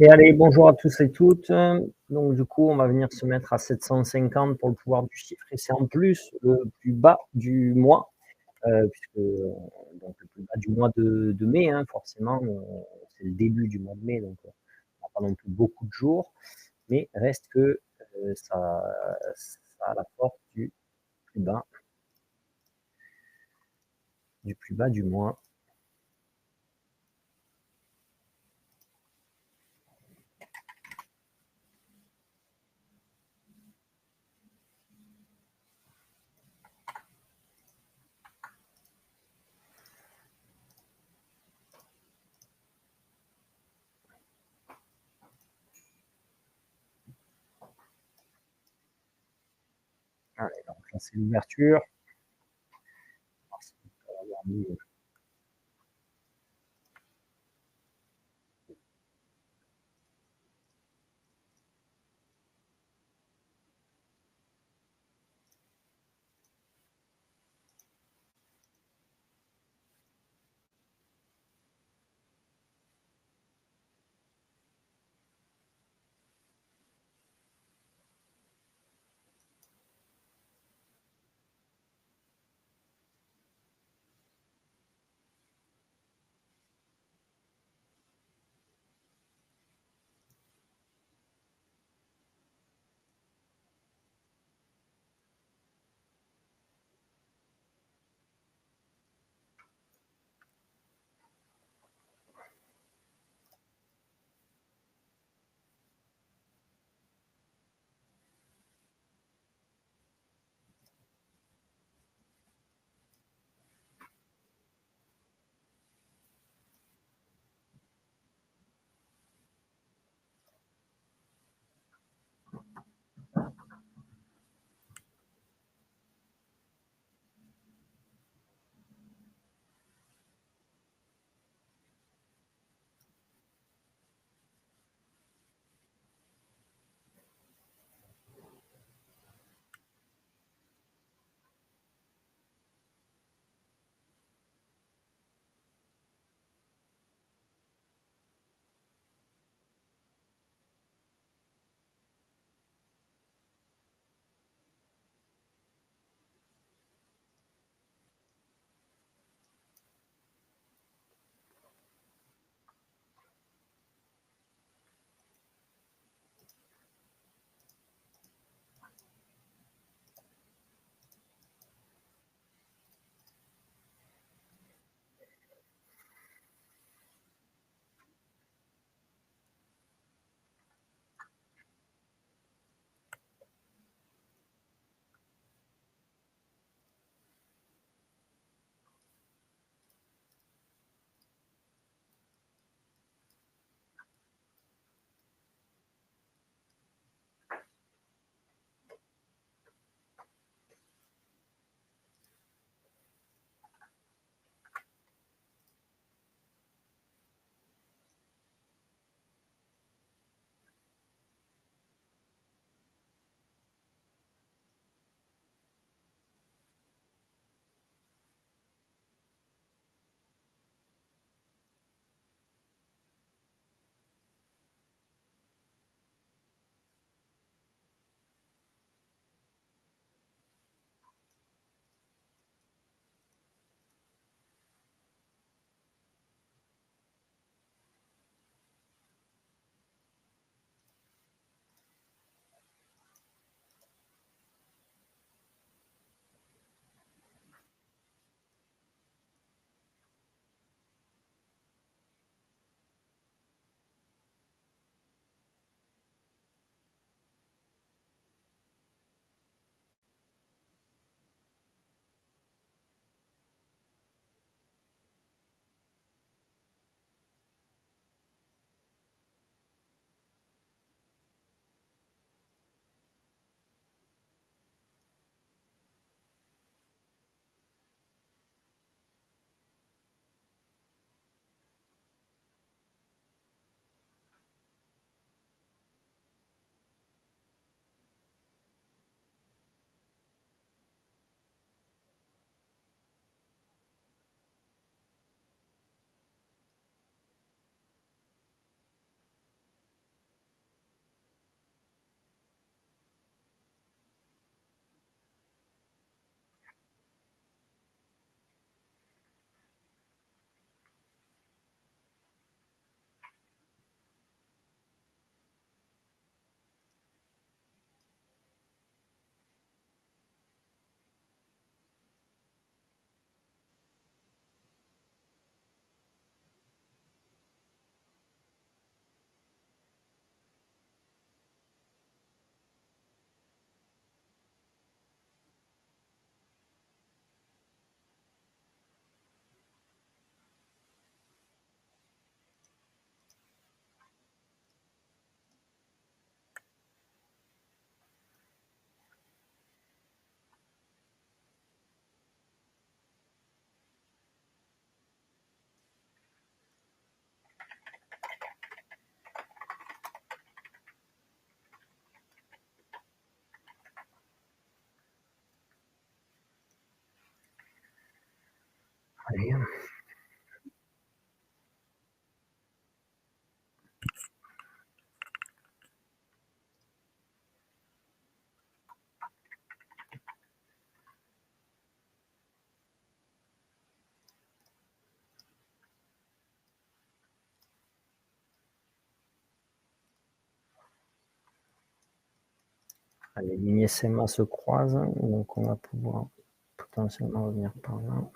Et allez, bonjour à tous et toutes. Donc du coup, on va venir se mettre à 750 pour le pouvoir du chiffre et c'est en plus le plus bas du mois, puisque, donc le plus bas du mois de mai, hein, forcément, c'est le début du mois de mai, donc on n'a pas non plus beaucoup de jours, mais reste que, ça a la force plus bas du plus bas du mois. Allez, donc là, c'est l'ouverture. Alors, si on peut avoir mis, Allez. Les lignes SMA se croisent, donc on va pouvoir potentiellement revenir par là.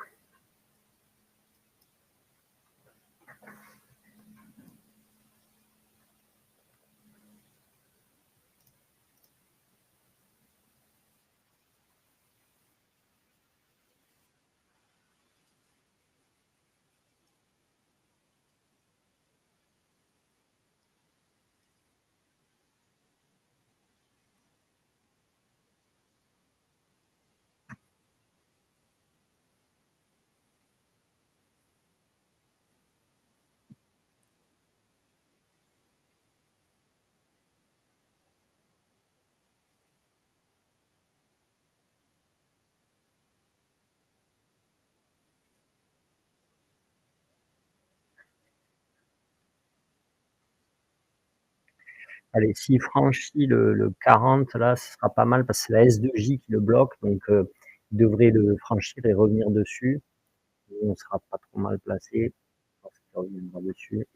Allez, s'il franchit le 40 là, ce sera pas mal parce que c'est la S2J qui le bloque, donc il devrait le franchir et revenir dessus. Et on sera pas trop mal placé lorsqu'il reviendra dessus.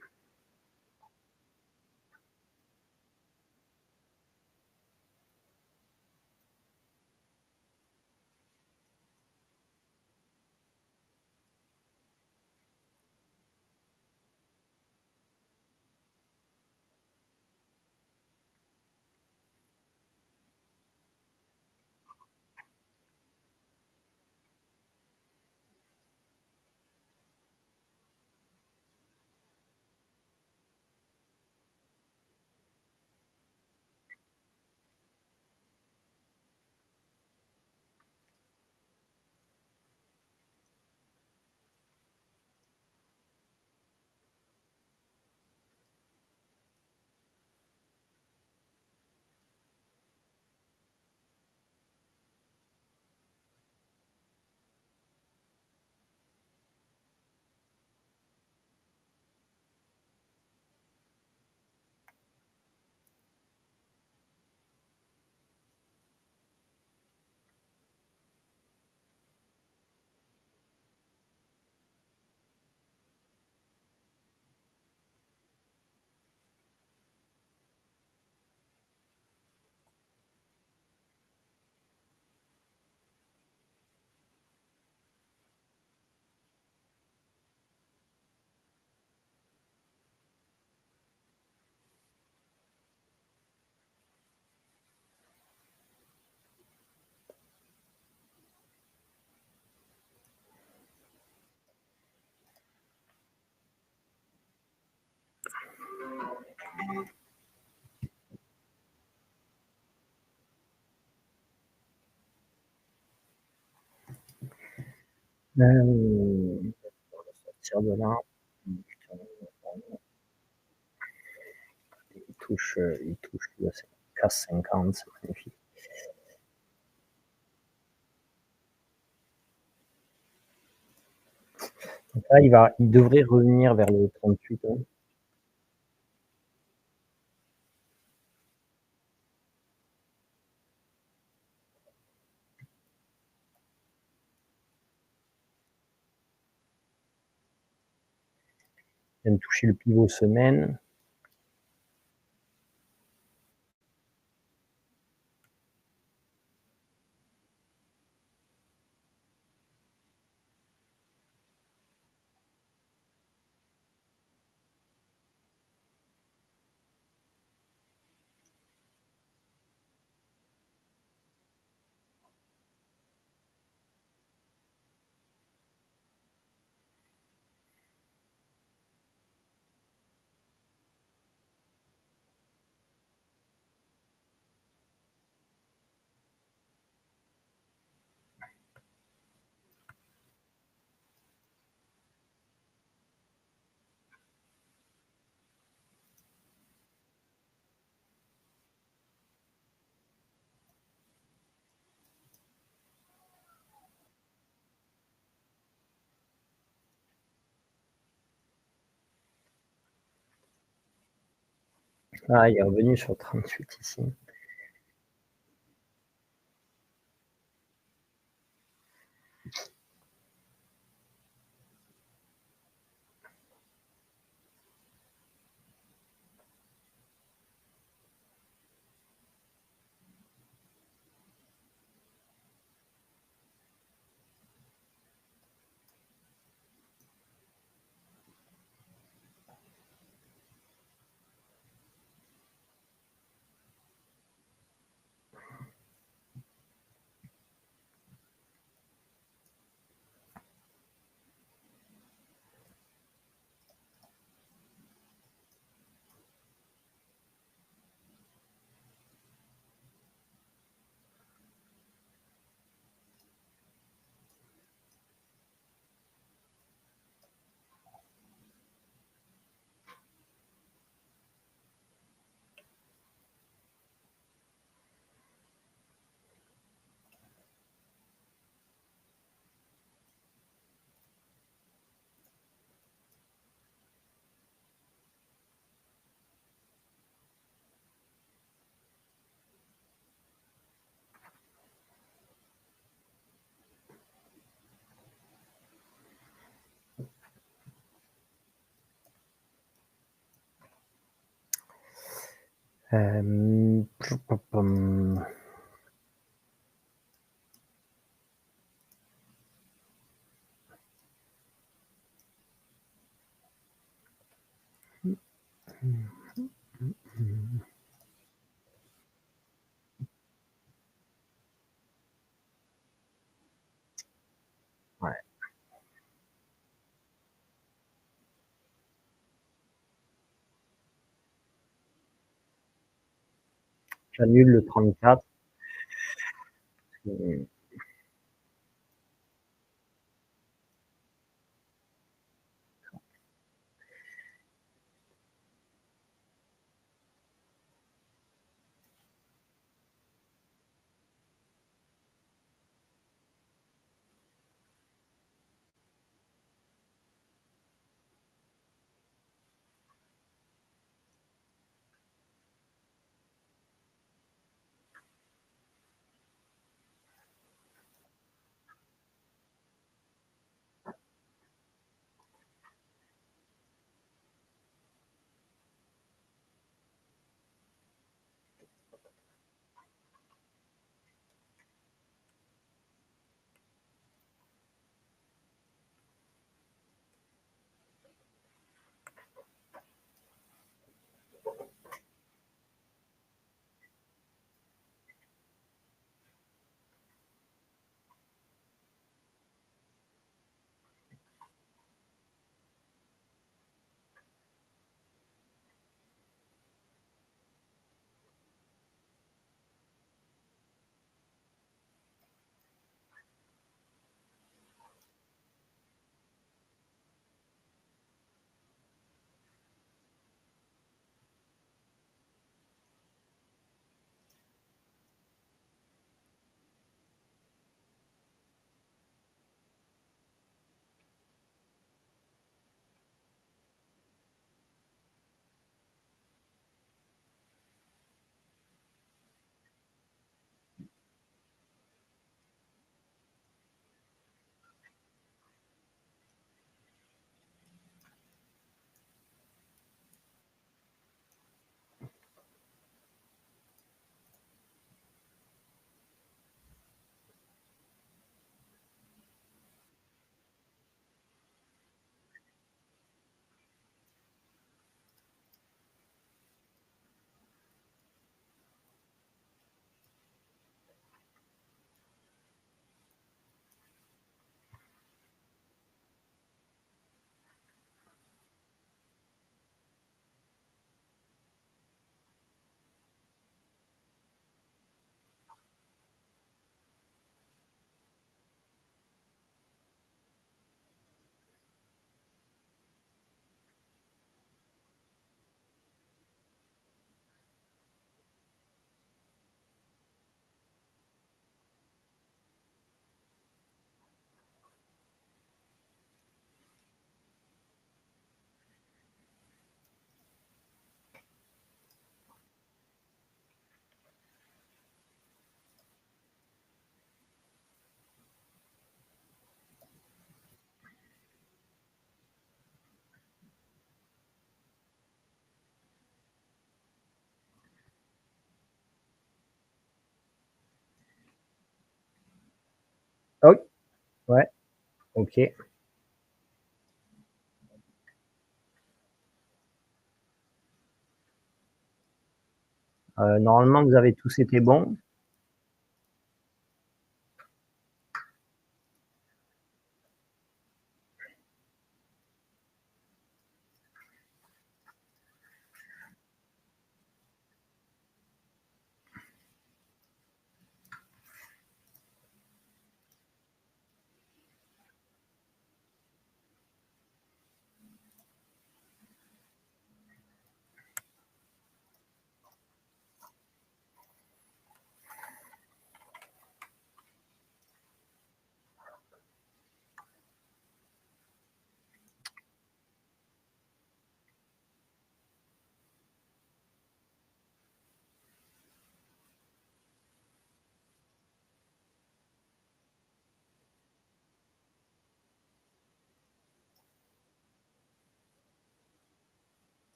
Pour sortir de là, il touche le casse 50, c'est magnifique. Donc là, il devrait revenir vers le 38, hein. Il vient de toucher le pivot semaine. Ah, il est revenu sur 38 ici. Ouais, j'annule le 34. Mmh, Ah oui, ouais, OK. Normalement, vous avez tous été bons.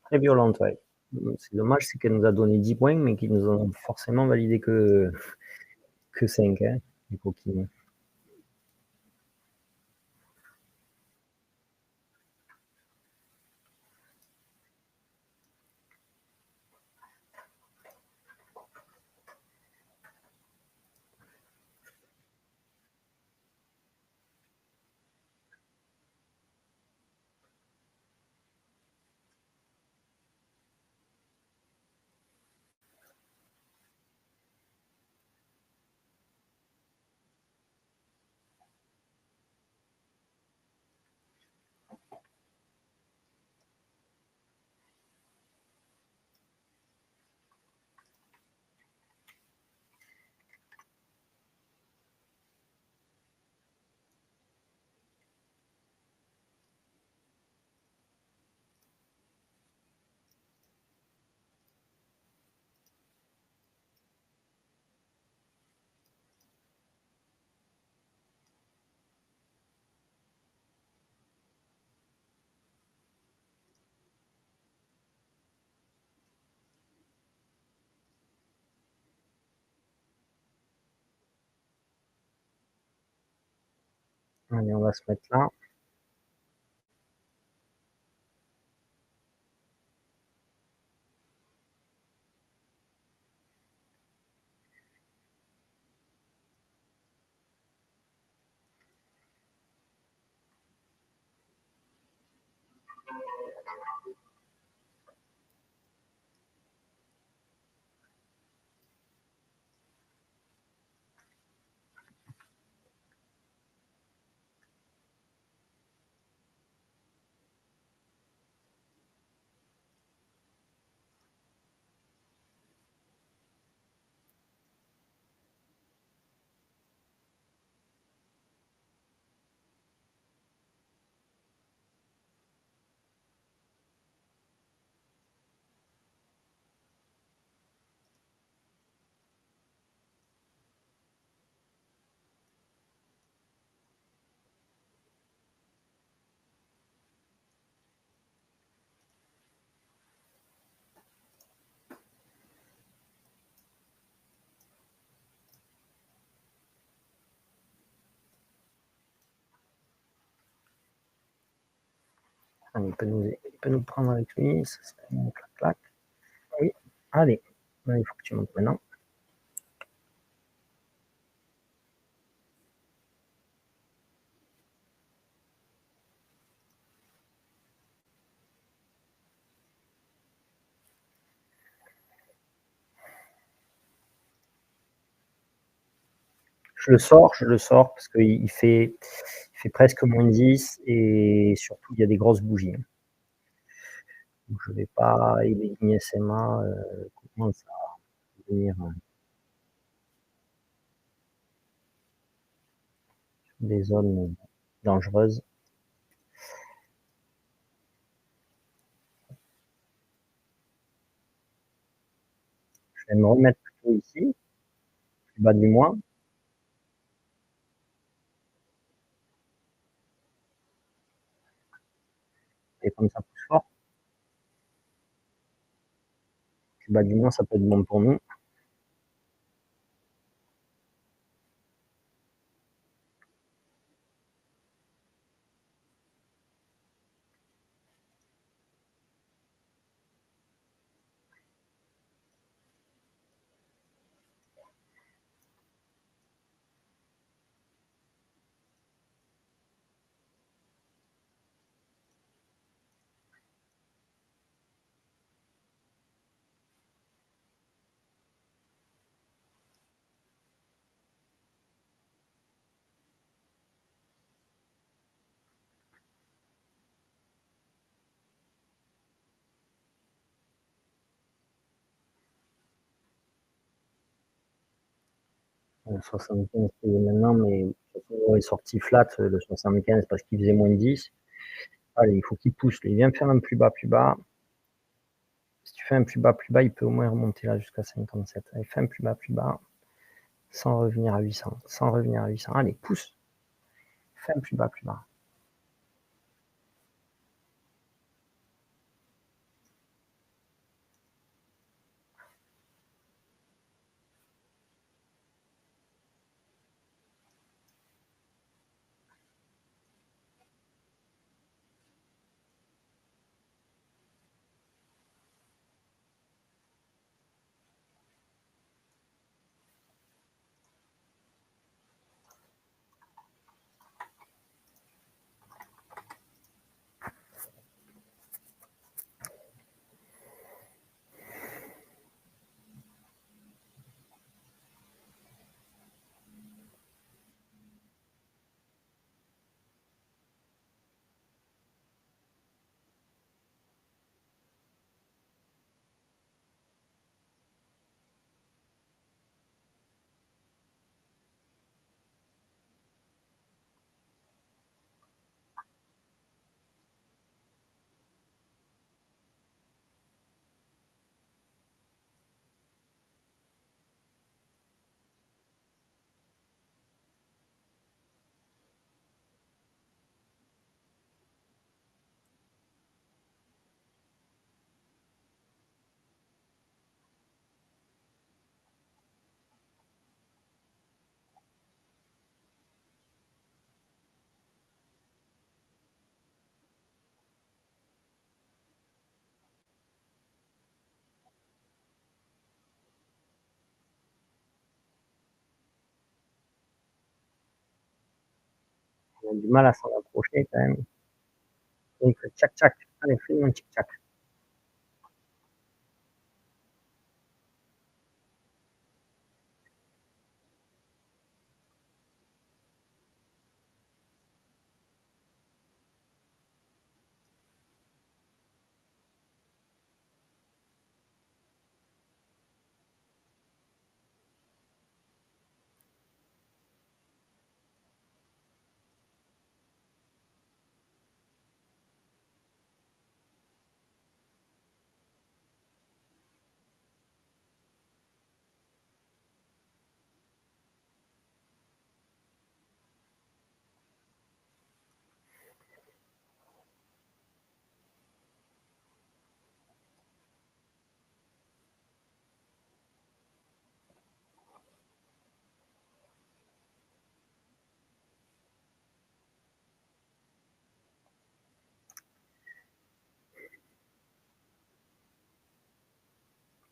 Très violente, ouais. C'est dommage, c'est qu'elle nous a donné 10 points, mais qu'ils nous ont forcément validé que 5, hein, les coquines. Allez, on va se mettre là. Allez, il peut nous prendre avec lui, ça serait bien, clac, clac. Oui, allez, là, il faut que tu montes maintenant. Je le sors parce qu'il fait presque -10 et surtout il y a des grosses bougies, hein. Donc je vais pas éliminer SMA, commence à devenir, des zones dangereuses. Je vais me remettre plutôt ici, plus bas du moins, et comme ça pousse fort. Plus bas du moins, ça peut être bon pour nous. Le 75 c'est maintenant, mais de toute façon, on est sorti flat, le 75 parce qu'il faisait -10. Allez, il faut qu'il pousse lui. Viens faire un plus bas, plus bas. Si tu fais un plus bas, il peut au moins remonter là jusqu'à 57. Allez, fais un plus bas, sans revenir à 800, sans revenir à 800. Allez, pousse. Fais un plus bas, plus bas. On a du mal à s'en approcher quand même. Il fait tchac tchac. Allez, fais-moi un tic tchac.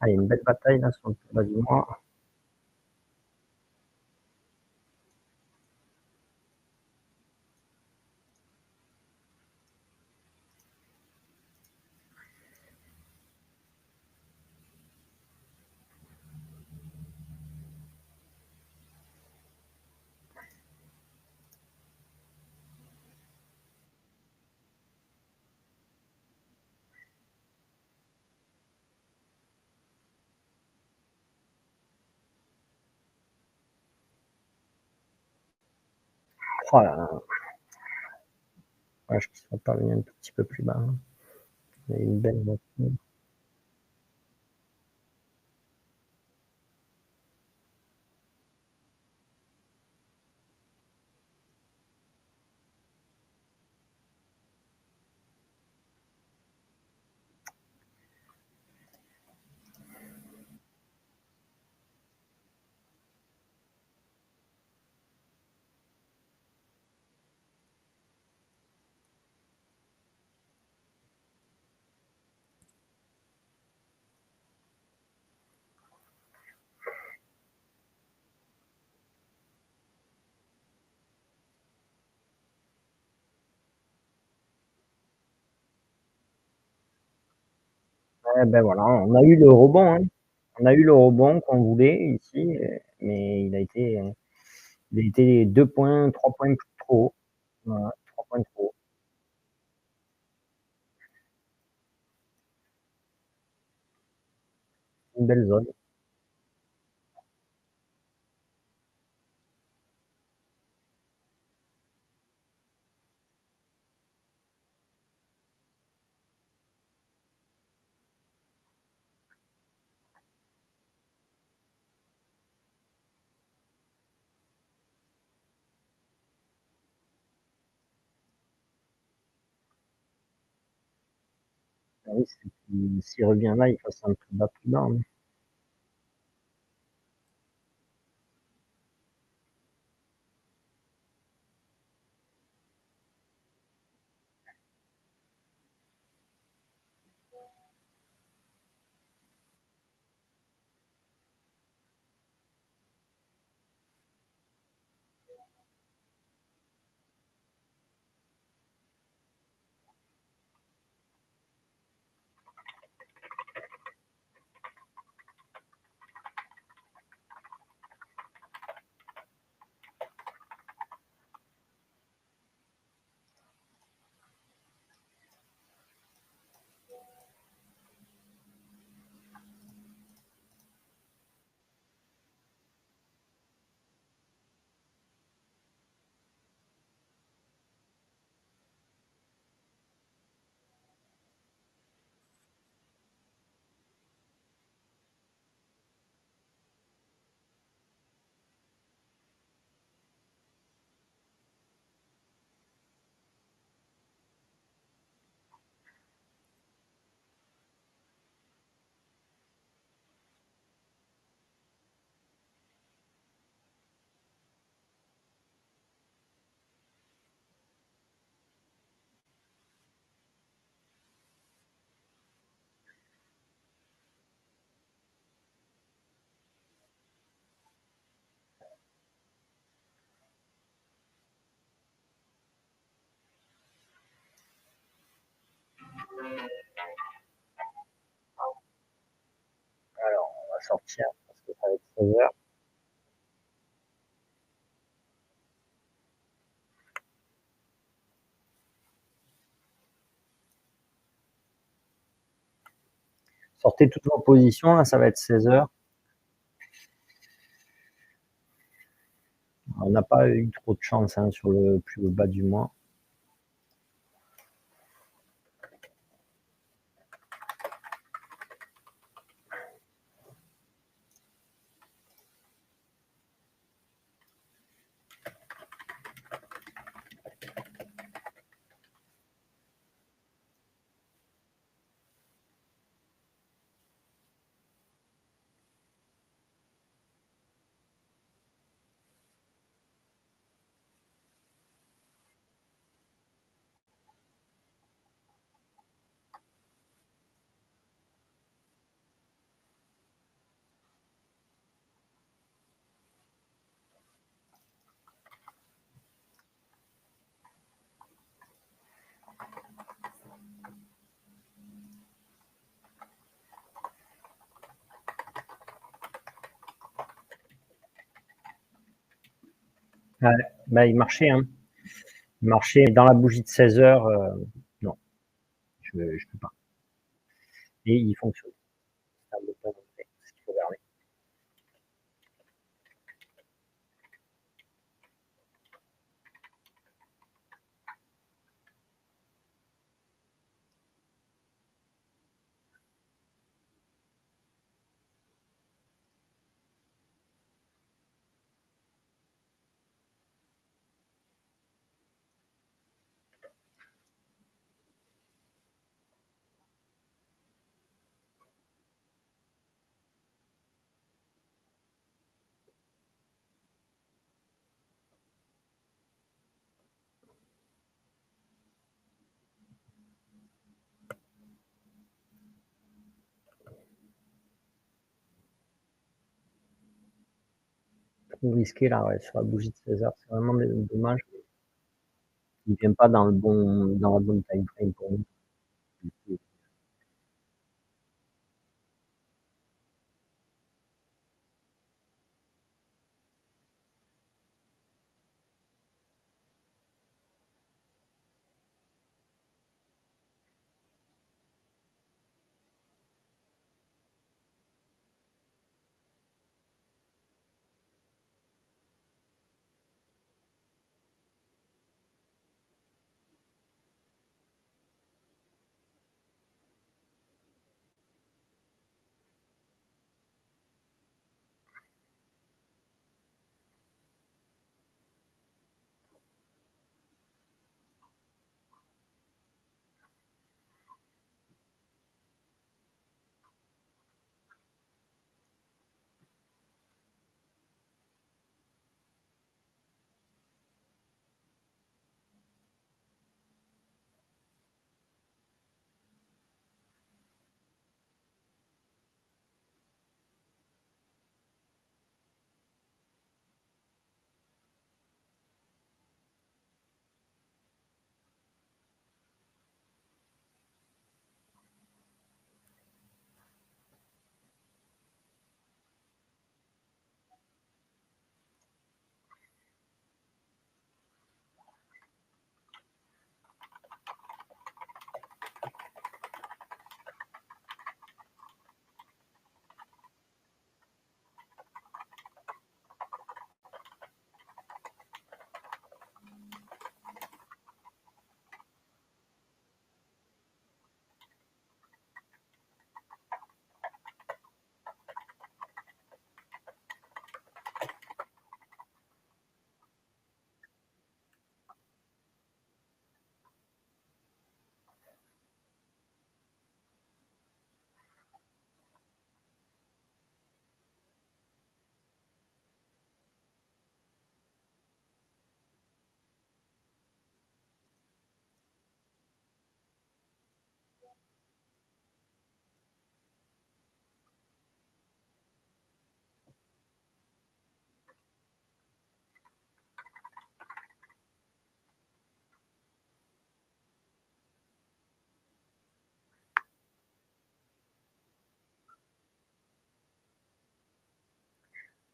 Allez, une belle bataille là sur le plus bas du mois. Oh là là, dommage qu'il soit pas venu un tout petit peu plus bas, hein. Il y a une belle montée. Ouais, ben voilà, on a eu le rebond, hein. On a eu le rebond qu'on voulait ici, mais il a été 2 points, 3 points trop haut. Voilà, 3 points trop haut. Une belle zone. risque, c'est s'il revient là, il fasse un plus bas, plus bas, hein. Alors, on va sortir parce que ça va être 16 heures. Sortez toutes vos positions, là, ça va être 16 heures. On n'a pas eu trop de chance, hein, sur le plus bas du mois. Ouais, bah, il marchait, hein. Il marchait dans la bougie de 16 heures, non, je peux pas. Et il fonctionne. C'est un bouton, c'est ce qu'il faut garder. Trop risqué là, ouais, sur la bougie de 16 heures, c'est vraiment dommage. Il vient pas dans la bonne time frame pour nous.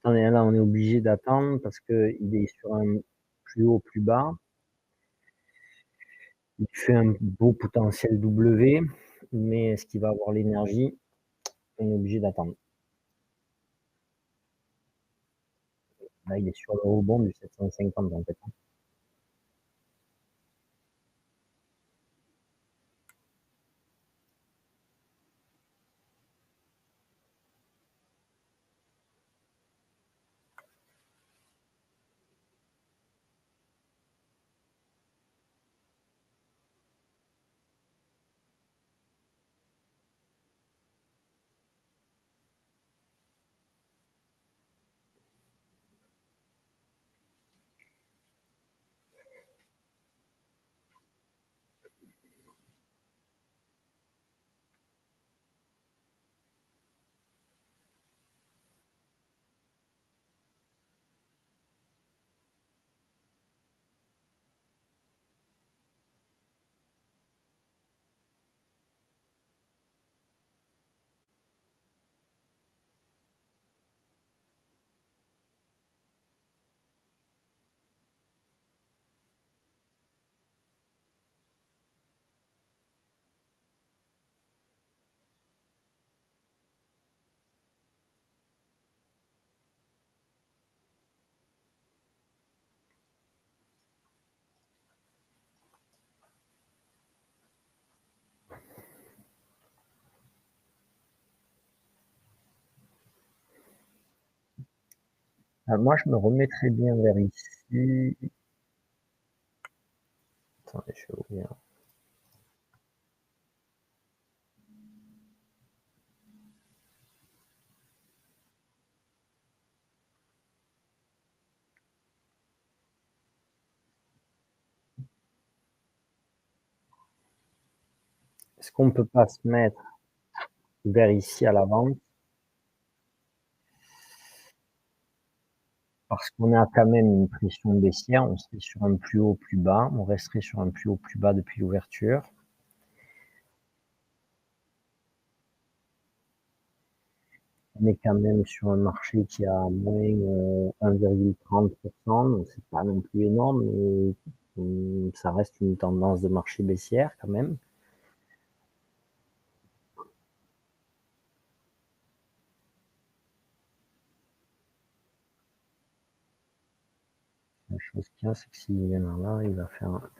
Attendez, là, on est obligé d'attendre parce qu'il est sur un plus haut, plus bas. Il fait un beau potentiel W, mais est-ce qu'il va avoir l'énergie? On est obligé d'attendre. Là, il est sur le rebond du 750 en fait. Moi, je me remettrais bien vers ici. Attendez, je vais ouvrir. Est-ce qu'on peut pas se mettre vers ici à la vente? Parce qu'on a quand même une pression baissière, on serait sur un plus haut, plus bas, on resterait sur un plus haut, plus bas depuis l'ouverture. On est quand même sur un marché qui a moins 1,30%, donc c'est pas non plus énorme, mais ça reste une tendance de marché baissière quand même. La chose qu'il y a, c'est que s'il vient là, il va faire un...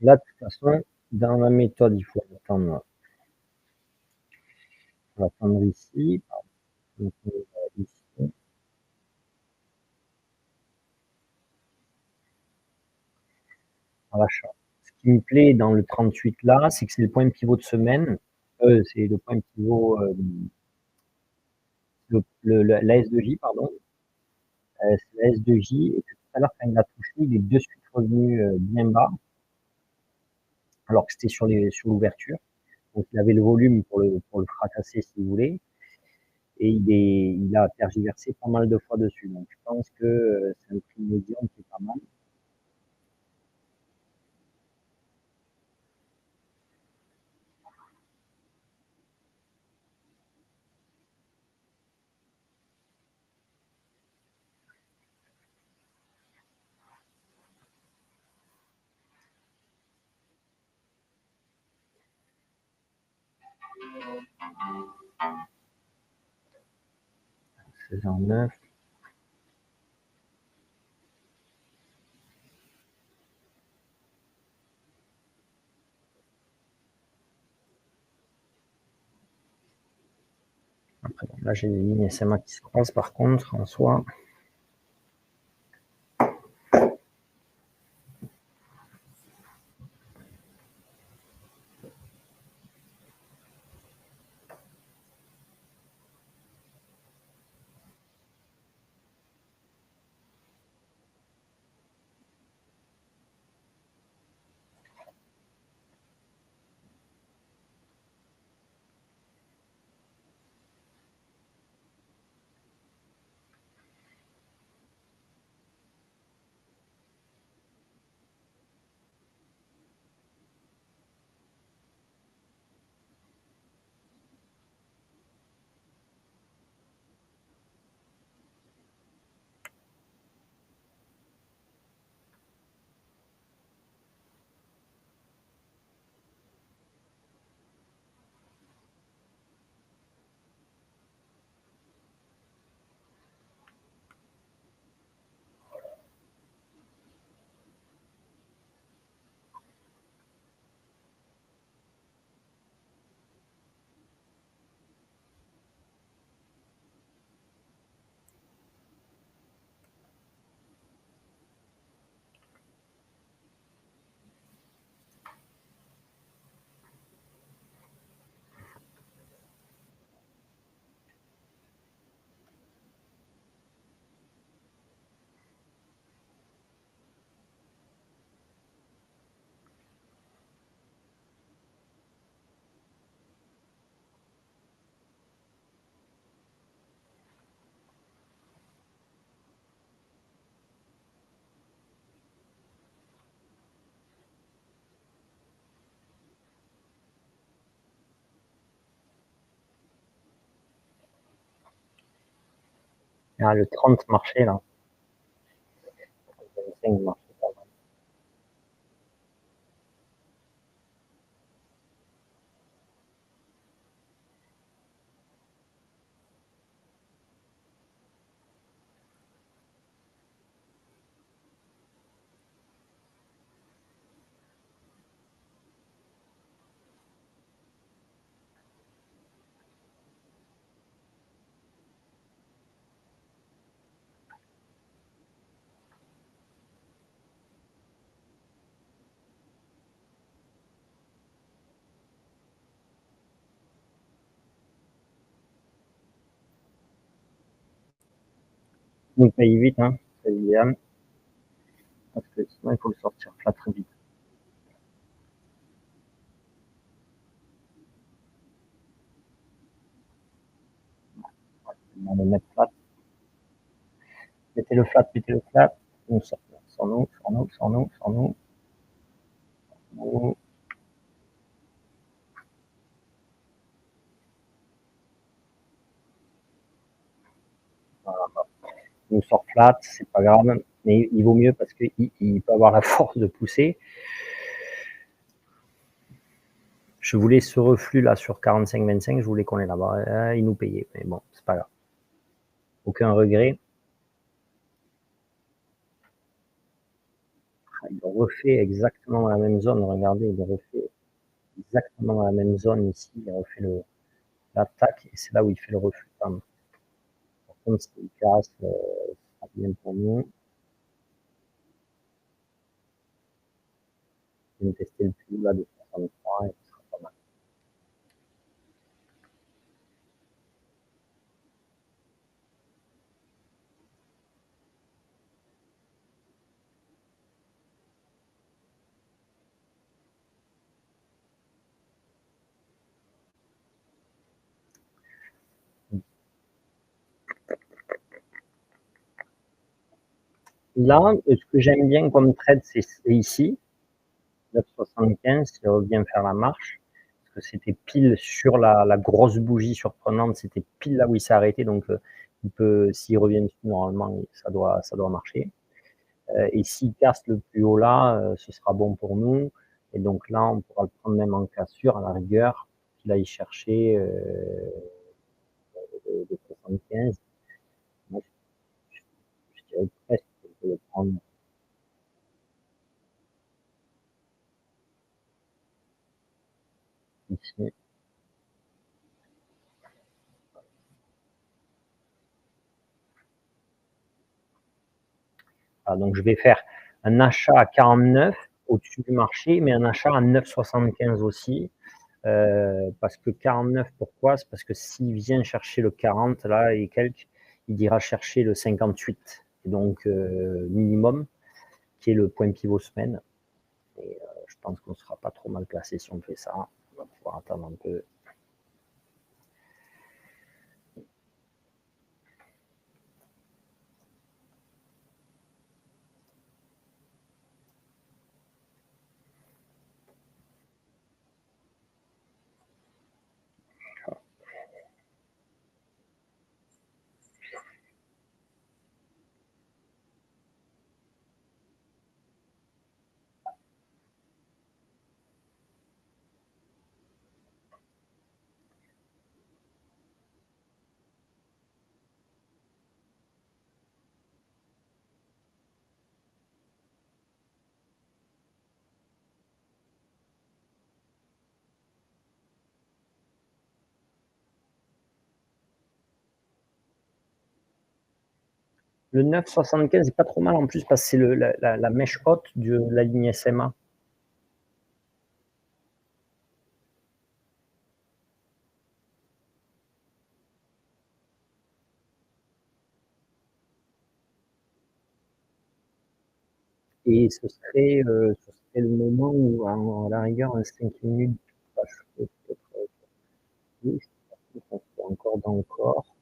Là, de toute façon, dans la méthode, il faut attendre ici, donc, ici, à l'achat. Ce qui me plaît dans le 38 là, c'est que c'est le point pivot de semaine. C'est le point pivot, la S2J, pardon. C'est la S2J, et que tout à l'heure, quand il a touché, il est de suite revenu bien bas, alors que c'était sur l'ouverture. Donc il avait le volume pour le fracasser si vous voulez. Et il a tergiversé pas mal de fois dessus. Donc je pense que c'est un prix médium qui est pas mal. C'est en 9. Là, j'ai les lignes SMA qui se croisent par contre, en soi. Ah, le 30 marchait là. Le 25 marchait pas mal. Il paye vite, hein, c'est idéal, parce que sinon il faut le sortir là très vite. On va le mettre flat. Mettez le flat. On sort, sur nous, sur nous, sur nous, sur nous. Nous, voilà. Nous sort flat, c'est pas grave, mais il vaut mieux parce qu'il peut avoir la force de pousser. Je voulais ce reflux là sur 45-25, je voulais qu'on ait là-bas. Il nous payait, mais bon, c'est pas grave. Aucun regret. Il refait exactement la même zone, regardez, il refait exactement la même zone ici, il refait l'attaque et c'est là où il fait le reflux. Par contre, s'il casse, ce sera bien pour nous. Je vais tester le plus là de 63 et ce sera pas mal. Là, ce que j'aime bien comme trade, c'est ici, 9,75, il revient faire la marche, parce que c'était pile sur la grosse bougie surprenante, c'était pile là où il s'est arrêté, donc il peut, s'il revient dessus, normalement, ça doit marcher. Et s'il casse le plus haut là, ce sera bon pour nous. Et donc là, on pourra le prendre même en cassure, à la rigueur, qu'il aille chercher de 75. Moi, je dirais presque qu'on peut le prendre ici. ça. Donc je vais faire un achat à 49 au-dessus du marché, mais un achat à 9,75 aussi. Parce que 49, pourquoi? C'est parce que s'il vient chercher le 40 là et quelques, il ira chercher le 58 et donc minimum, qui est le point pivot semaine. Et je pense qu'on ne sera pas trop mal placé si on fait ça. On va pouvoir attendre un peu. Le 9,75 est pas trop mal en plus parce que c'est la mèche haute de la ligne SMA. Et ce serait le moment où, à la rigueur, un 5 minutes, bah, je peux peut-être oui, je pense qu'on fait encore dans le corps,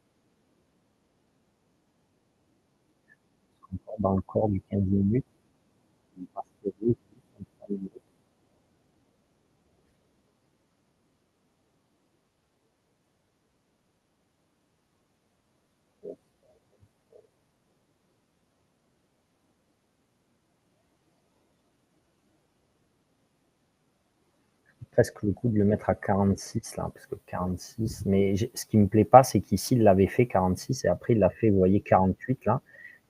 encore dans le corps du 15 minutes. On passe le risque, presque le coup de le mettre à 46 là, parce que 46, mais ce qui me plaît pas, c'est qu'ici, il l'avait fait 46 et après, il l'a fait, vous voyez, 48 là,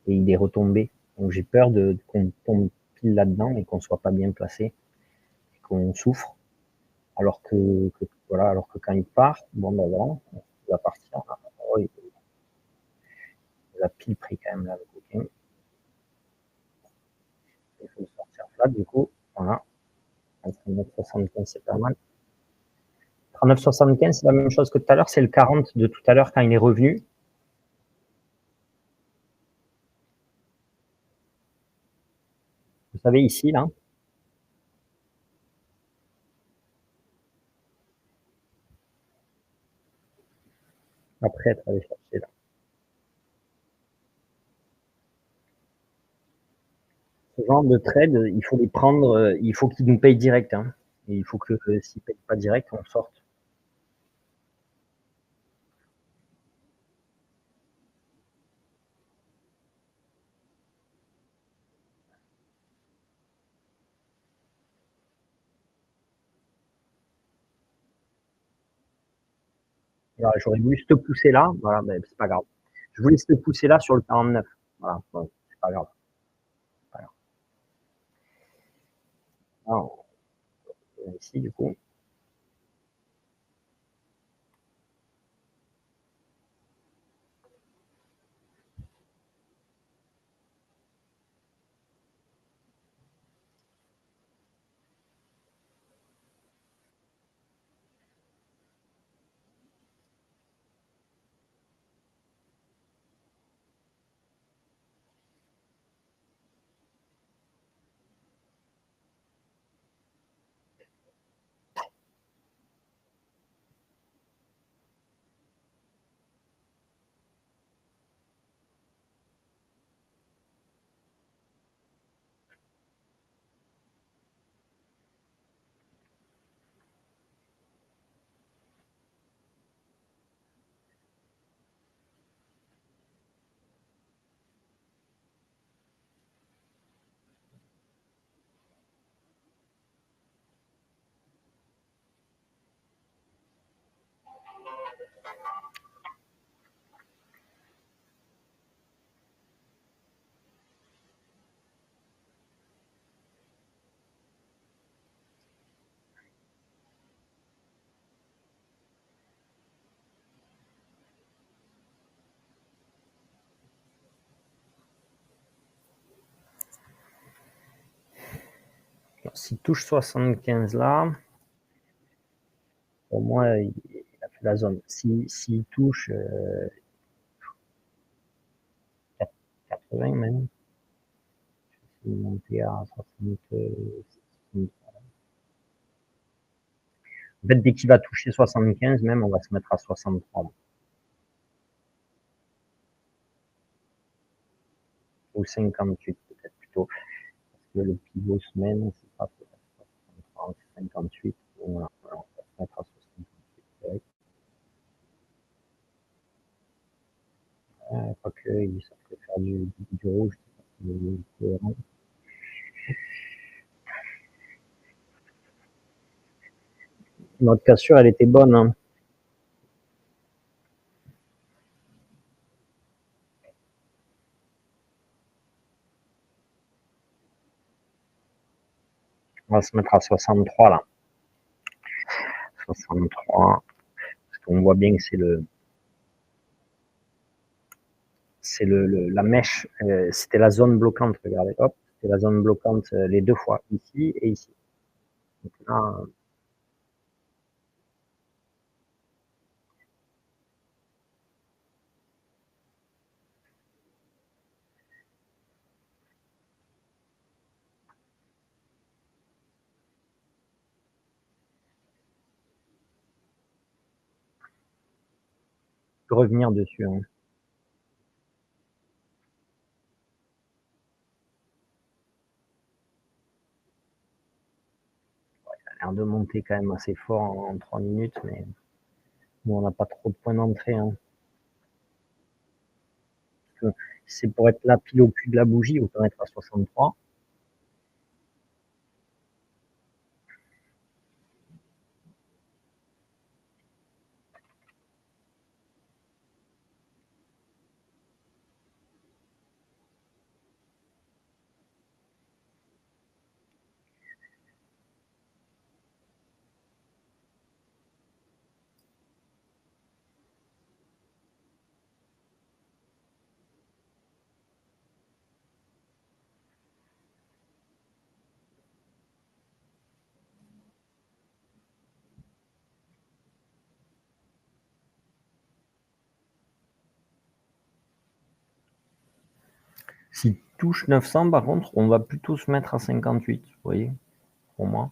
et il est retombé. Donc j'ai peur qu'on tombe pile là-dedans et qu'on soit pas bien placé, et qu'on souffre. Voilà, alors que quand il part, bon ben voilà, il va partir. Oh, il a pile pris quand même là, le coquin. Il faut le sortir flat du coup. Voilà. 39,75, c'est pas mal. 39,75, c'est la même chose que tout à l'heure, c'est le 40 de tout à l'heure quand il est revenu. Vous savez, ici, là, après être allé chercher là. Ce genre de trade, il faut les prendre, il faut qu'ils nous payent direct. Hein. Et il faut que s'ils ne payent pas direct, on sorte. Voilà, j'aurais voulu te pousser là, voilà, mais c'est pas grave. Je voulais te pousser là sur le 49. Voilà, bon, c'est pas grave. Pas grave. Alors, ici, du coup. S'il touche 75 là, pour moi, il a fait la zone. S'il touche 80 même, il est monté à 60. En fait, dès qu'il va toucher 75, même, on va se mettre à 63. Ou 58 peut-être plutôt. Parce que le pivot semaine, c'est pas 63, c'est 58. Voilà, on va se mettre à 68. Quoique, ça peut faire du rouge. Notre cassure, elle était bonne. Hein. On va se mettre à 63 là. 63. Parce qu'on voit bien que la mèche. C'était la zone bloquante. Regardez, hop, c'était la zone bloquante les deux fois, ici et ici. Donc là, je peux revenir dessus. Hein. Ça a l'air de monter quand même assez fort en 3 minutes, mais nous, on n'a pas trop de points d'entrée. Hein. C'est pour être là pile au cul de la bougie, autant être à 63. S'il touche 900, par contre, on va plutôt se mettre à 58, vous voyez, pour moi.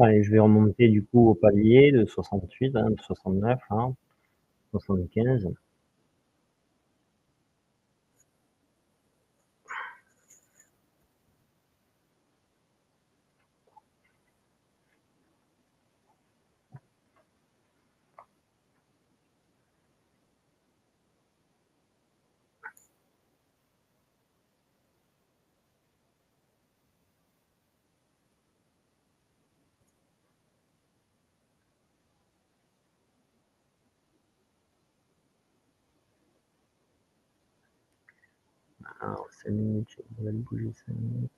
Allez, je vais remonter du coup au palier de 68, hein, de 69, hein, 75. Alors 5 minutes, on va le bouger 5 minutes.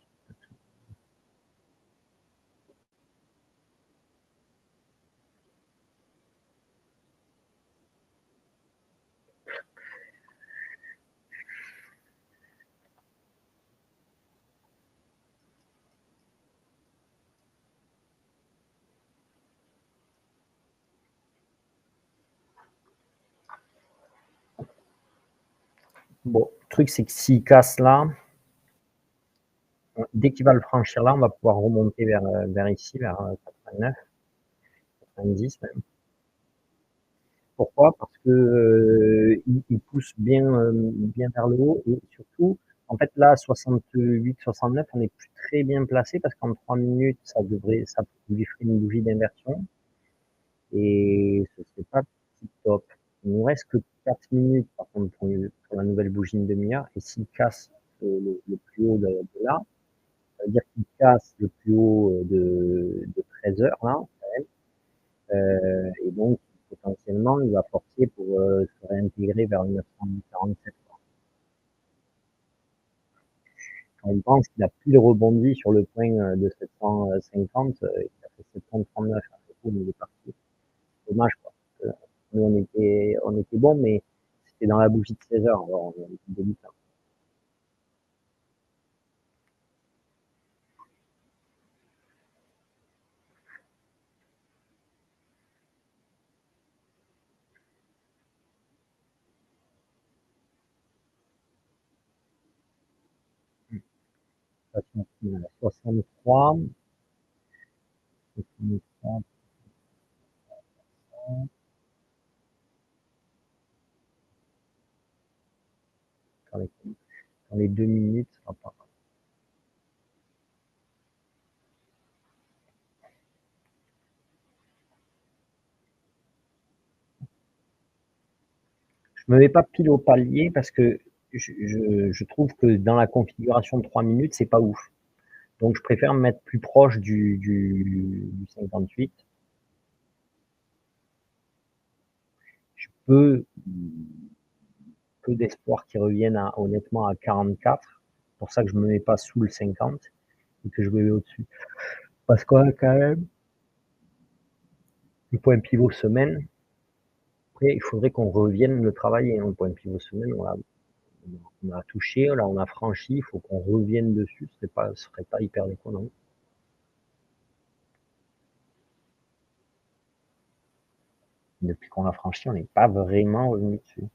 Bon, le truc, c'est que s'il casse là, dès qu'il va le franchir là, on va pouvoir remonter vers ici, vers 89, 90 même. Pourquoi? Parce que il pousse bien, bien vers le haut et surtout, en fait, là, 68-69, on est plus très bien placé parce qu'en 3 minutes, ça lui ferait une bougie d'inversion et ce serait pas tip top. Il nous reste que 4 minutes, par contre, pour la nouvelle bougie, une demi-heure. Et s'il casse le plus haut de là, ça veut dire qu'il casse le plus haut de 13 heures, là, et donc, potentiellement, il va forcer pour se réintégrer vers le 947. Quand on pense qu'il a pile rebondi sur le point de 750, il a fait 739, il est parti. Dommage, quoi. Nous, on était bon, mais c'était dans la bougie de 16 heures, alors on était délicat. Station finale, 63, 63, dans les, dans les 2 minutes, ça va pas. Je me mets pas pile au palier parce que je trouve que dans la configuration de 3 minutes, c'est pas ouf. Donc je préfère me mettre plus proche du 58. Je peu d'espoir qu'ils reviennent honnêtement à 44. C'est pour ça que je me mets pas sous le 50 et que je me mets au-dessus. Parce qu'on a quand même le point pivot semaine. Après, il faudrait qu'on revienne le travailler, hein, le point pivot semaine. On a touché, là, on a franchi. Il faut qu'on revienne dessus. Ce serait pas hyper déconnant. Depuis qu'on l'a franchi, on n'est pas vraiment revenu dessus.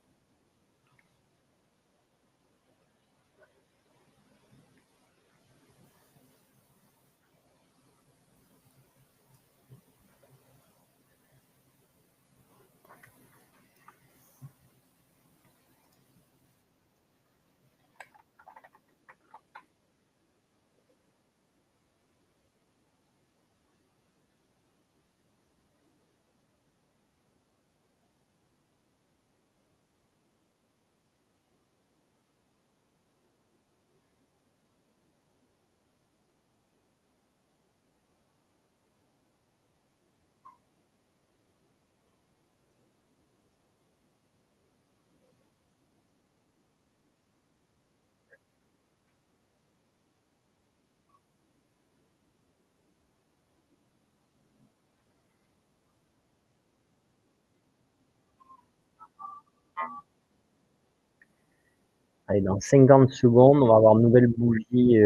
Allez, dans 50 secondes, on va avoir une nouvelle bougie,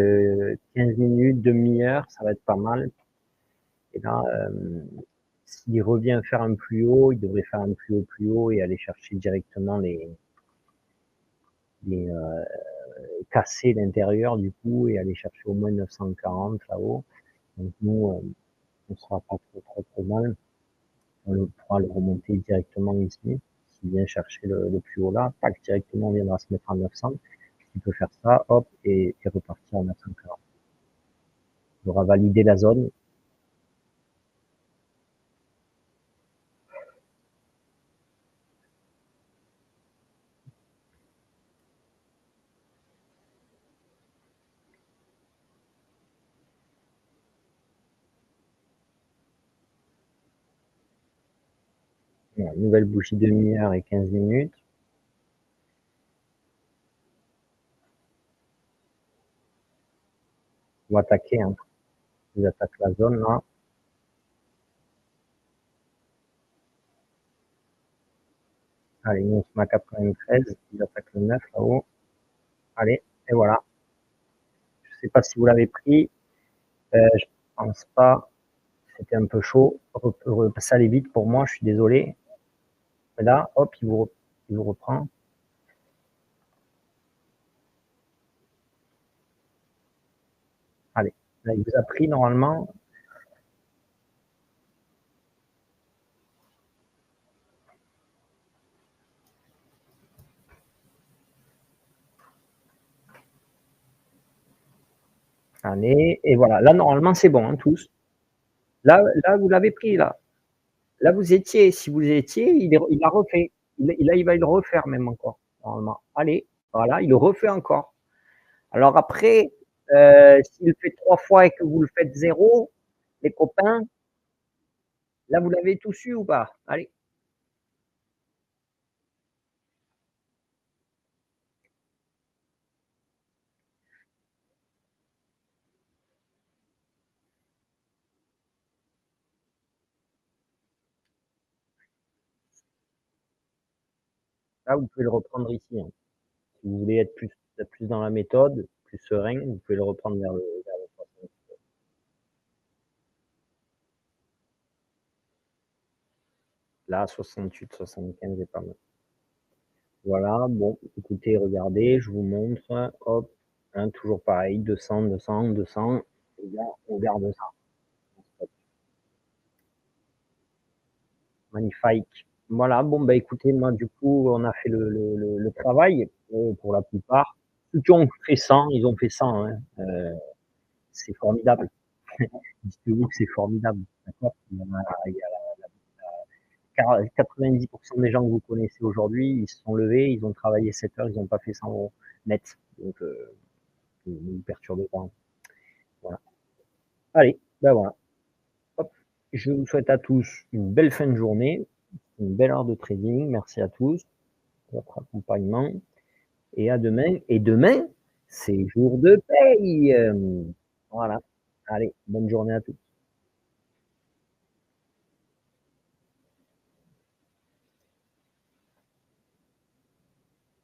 15 minutes, demi-heure, ça va être pas mal. Et là, s'il revient faire un plus haut, il devrait faire un plus haut et aller chercher directement les casser l'intérieur du coup et aller chercher au moins 940 là-haut. Donc nous, on sera pas trop mal. On pourra le remonter directement ici. S'il vient chercher le plus haut là, tac, directement on viendra se mettre à 900. Il peut faire ça, hop, et repartir à 940. Il aura validé la zone. Voilà, nouvelle bougie demi-heure et 15 minutes. On va attaquer, hein. Ils attaquent la zone là. Allez, nous on se met à 93, ils attaquent le 9 là-haut. Allez, et voilà. Je sais pas si vous l'avez pris, je pense pas. C'était un peu chaud. Ça allait vite pour moi, je suis désolé. Et là, hop, il vous reprend. Allez, là, il vous a pris normalement. Allez, et voilà. Là, normalement, c'est bon, hein, tous. Là, vous l'avez pris, là. Là, vous étiez, si vous étiez, il l'a refait. Là, il va le refaire même encore, normalement. Allez, voilà, il le refait encore. Alors après, s'il le fait 3 fois et que vous le faites 0, les copains, là, vous l'avez tous eu ou pas? Allez, là, vous pouvez le reprendre ici, hein. Si vous voulez être plus dans la méthode, plus serein, vous pouvez le reprendre vers le 60. Là, 68, 75 est pas mal. Voilà, bon, écoutez, regardez, je vous montre, hop, hein, toujours pareil, 200, 200, 200, et là, on garde ça. Magnifique. Voilà, bon, bah écoutez, moi, du coup, on a fait le travail, pour la plupart. Ceux qui ont fait 100, ils ont fait 100, hein. C'est formidable. Dites-vous que c'est formidable, d'accord? Il y a 90% des gens que vous connaissez aujourd'hui, ils se sont levés, ils ont travaillé 7 heures, ils n'ont pas fait 100 euros net. Donc, ne vous perturbez pas. Voilà. Allez, ben voilà. Hop. Je vous souhaite à tous une belle fin de journée, une belle heure de trading. Merci à tous pour votre accompagnement et à demain. Et demain, c'est jour de paye. Voilà. Allez, bonne journée à tous.